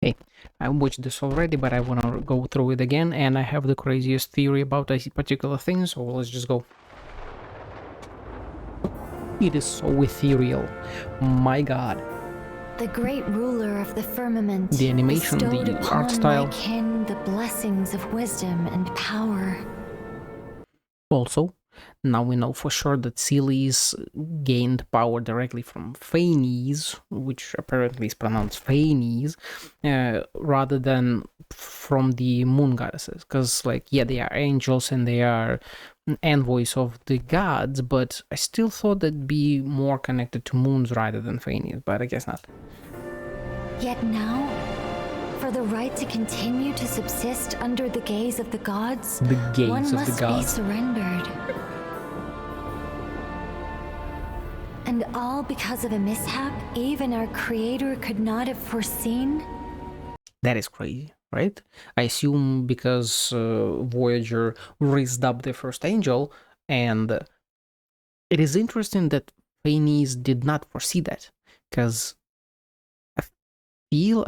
Hey, I watched this already, but I want to go through it again, and I have the craziest theory about a particular thing, so let's just go. It is so ethereal. My god. The great ruler of the firmament The animation, bestowed the upon art style. my kin the blessings of wisdom and power. Also, now we know for sure that Celes gained power directly from Phanes, which apparently is pronounced Phanes, rather than from the moon goddesses. Because, like, yeah, they are angels and they are envoys of the gods, but I still thought that'd be more connected to moons rather than Phanes, but I guess not. Yet now, for the right to continue to subsist under the gaze of the gods, one must be surrendered. And all because of a mishap even our creator could not have foreseen? That is crazy, right? I assume because Voyager raised up the first angel, and it is interesting that Phanes did not foresee that, because I feel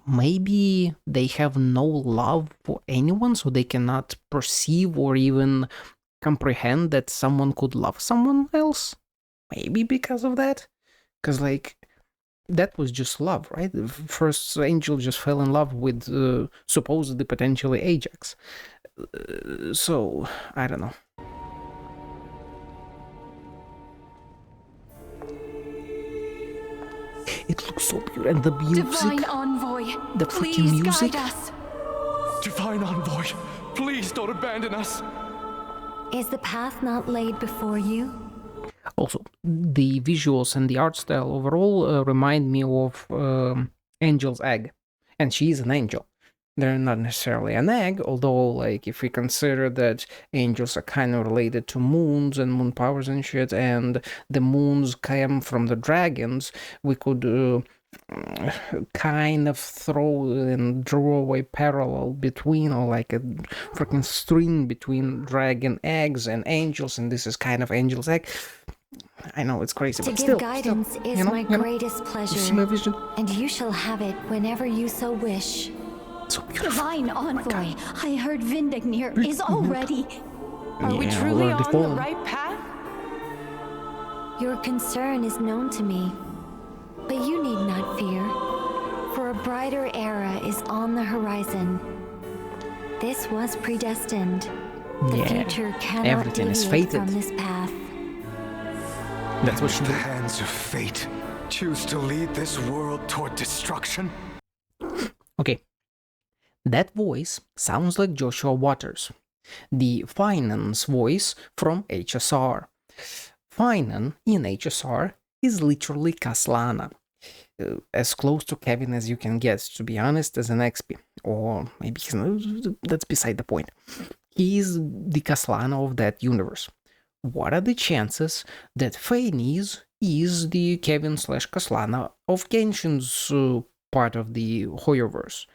maybe they have no love for anyone, so they cannot perceive or even comprehend that someone could love someone else. Maybe because of that, because like that was just love, right? The first angel just fell in love with supposedly potentially Ajax. So I don't know. It looks so beautiful, and the music, Divine Envoy, the freaking music. Guide us. Divine Envoy, please don't abandon us. Is the path not laid before you? Also, the visuals and the art style overall remind me of Angel's Egg, and she is an angel. They're not necessarily an egg, although, like, if we consider that angels are kind of related to moons and moon powers and shit, and the moons came from the dragons, we could kind of throw and draw a parallel between, or like a freaking string between dragon eggs and angels, and this is kind of Angel's Egg. I know it's crazy, but still, guidance is my greatest pleasure. You see my vision? And you shall have it whenever you so wish. So beautiful. Divine Envoy, I heard Vindignir is already. Are we truly on the right path? Your concern is known to me, but you need not fear, for a brighter era is on the horizon. This was predestined. The future cannot deviate from this path. That's what she did. The hands of fate choose to lead this world toward destruction. Okay. That voice sounds like Joshua Waters, the finance voice from HSR. Finan in HSR is literally Kaslana, as close to Kevin as you can get, to be honest, as an XP. Or maybe that's beside the point. He is the Kaslana of that universe. What are the chances that Phanes is the Kevin/Kaslana of Genshin's part of the Hoyoverse?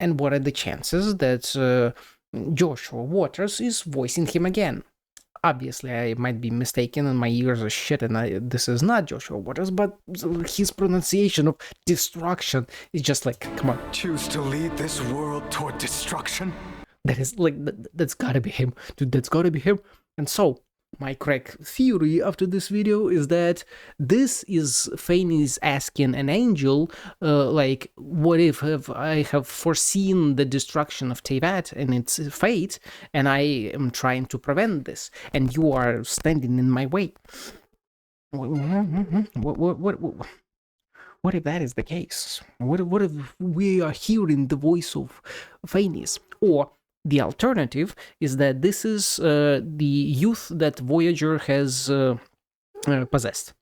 And what are the chances that Joshua Waters is voicing him again? Obviously, I might be mistaken and my ears are shit and this is not Joshua Waters, but his pronunciation of destruction is just like, come on. Choose to lead this world toward destruction? That is like, that's gotta be him. Dude, that's gotta be him. And so, my crack theory after this video is that this is Phanes asking an angel, like, what if I have foreseen the destruction of Teyvat and its fate, and I am trying to prevent this, and you are standing in my way? What if that is the case? What if we are hearing the voice of Phanes? Or the alternative is that this is the youth that Voyager has possessed.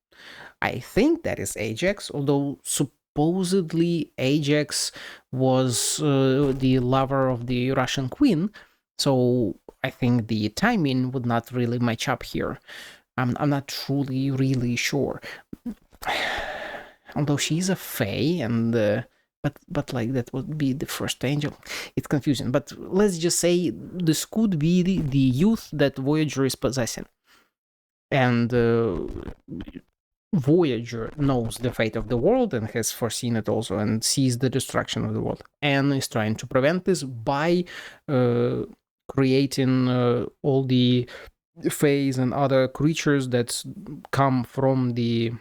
I think that is Ajax, although supposedly Ajax was the lover of the Russian queen, so I think the timing would not really match up here. I'm not truly really sure. Although she's a fae and... But like that would be the first angel. It's confusing. But let's just say this could be the youth that Voyager is possessing. And Voyager knows the fate of the world and has foreseen it also and sees the destruction of the world and is trying to prevent this by creating all the Fays and other creatures that come from the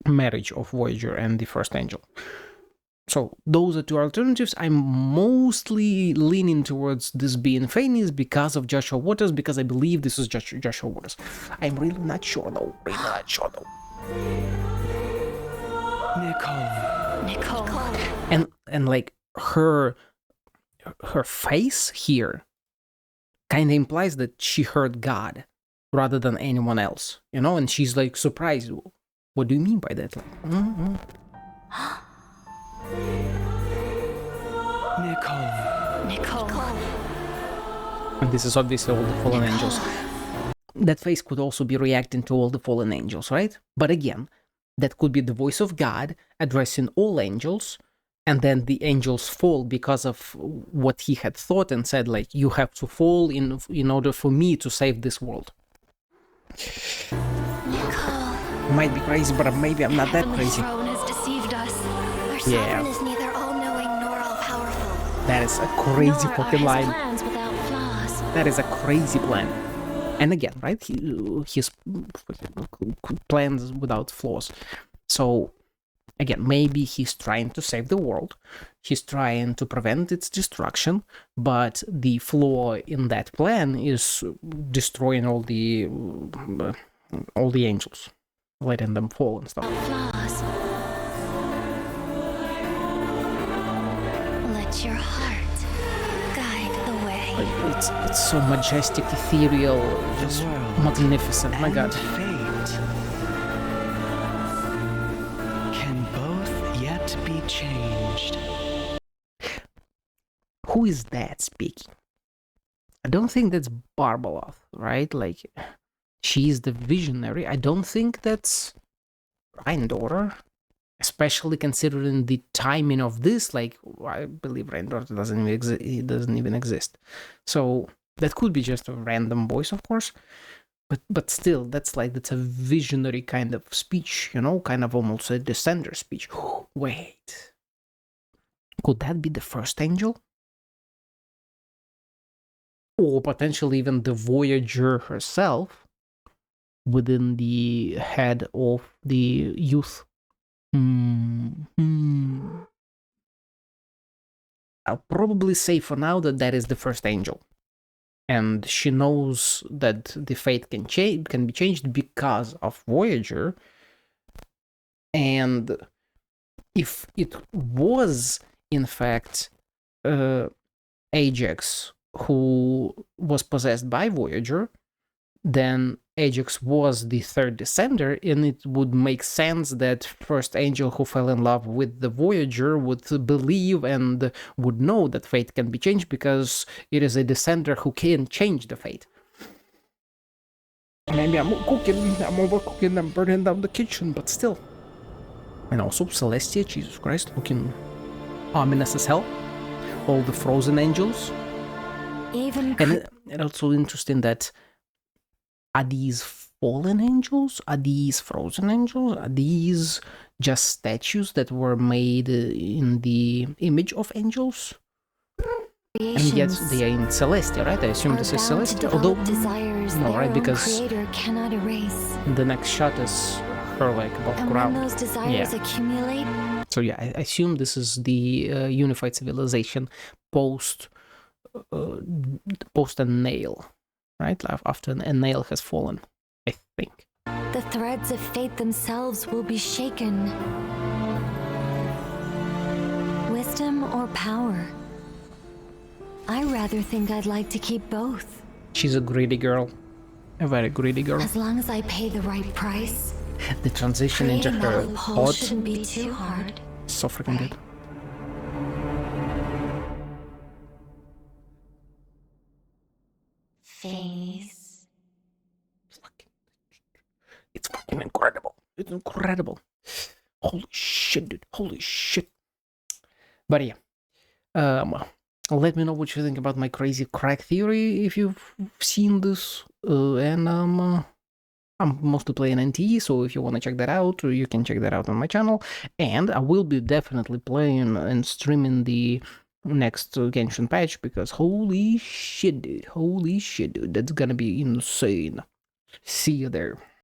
marriage of Voyager and the first angel. So those are two alternatives. I'm mostly leaning towards this being Phanes because of Joshua Waters, because I believe this is Joshua Waters. I'm really not sure though. Nicole. And like her face here kind of implies that she heard God rather than anyone else, you know, and she's like surprised. What do you mean by that? Like, Nicole. And this is obviously all the fallen angels. That face could also be reacting to all the fallen angels, right? But again, that could be the voice of God addressing all angels, and then the angels fall because of what he had thought and said, like, you have to fall in order for me to save this world. Nicole. Might be crazy, but maybe I'm not that crazy. Throne has deceived us. Our Yeah. sovereign is neither all-knowing nor all-powerful. That is a crazy Nor are fucking his line. plans without flaws. That is a crazy plan. And again, right? His plans without flaws. So, again, maybe he's trying to save the world. He's trying to prevent its destruction, but the flaw in that plan is destroying all the angels, letting them fall and stuff. Flaws. Let your heart guide the way. It's so majestic, ethereal, just magnificent. My God. Fate can both yet be changed. Who is that speaking? I don't think that's Barbaloth, right? Like, she's the visionary. I don't think that's Reindorfer, especially considering the timing of this. Like, I believe Reindorfer doesn't even exist. So that could be just a random voice, of course. But still, that's a visionary kind of speech, you know, kind of almost a descender speech. Wait, could that be the first angel? Or potentially even the Voyager herself within the head of the youth. I'll probably say for now that is the first angel. And she knows that the fate can be changed because of Voyager. And if it was, in fact, Ajax who was possessed by Voyager, then Ajax was the third descender, and it would make sense that first angel who fell in love with the Voyager would believe and would know that fate can be changed because it is a descender who can change the fate. Maybe I'm overcooking, I'm burning down the kitchen, but still. And also Celestia, Jesus Christ, looking ominous as hell. All the frozen angels. And also interesting that, are these fallen angels? Are these frozen angels? Are these just statues that were made in the image of angels? And yet they are in Celestia, right? I assume this is Celestia. Although, no, right? Because cannot erase. the next shot is her like above And ground. when those desires accumulate, So yeah, I assume this is the unified civilization post a nail, right? After a nail has fallen, I think. the threads of fate themselves will be shaken. Wisdom or power? I rather think I'd like to keep both. She's a greedy girl. A very greedy girl. As long as I pay the right price. The transition into Creating her that loophole pod, shouldn't be too hard. so freaking good. Face. It's fucking incredible. It's incredible. Holy shit, dude. Holy shit. But yeah. Let me know what you think about my crazy crack theory if you've seen this. And I'm mostly playing NT, so if you want to check that out, you can check that out on my channel. And I will be definitely playing and streaming the next Genshin patch, because holy shit, dude, that's gonna be insane. See you there.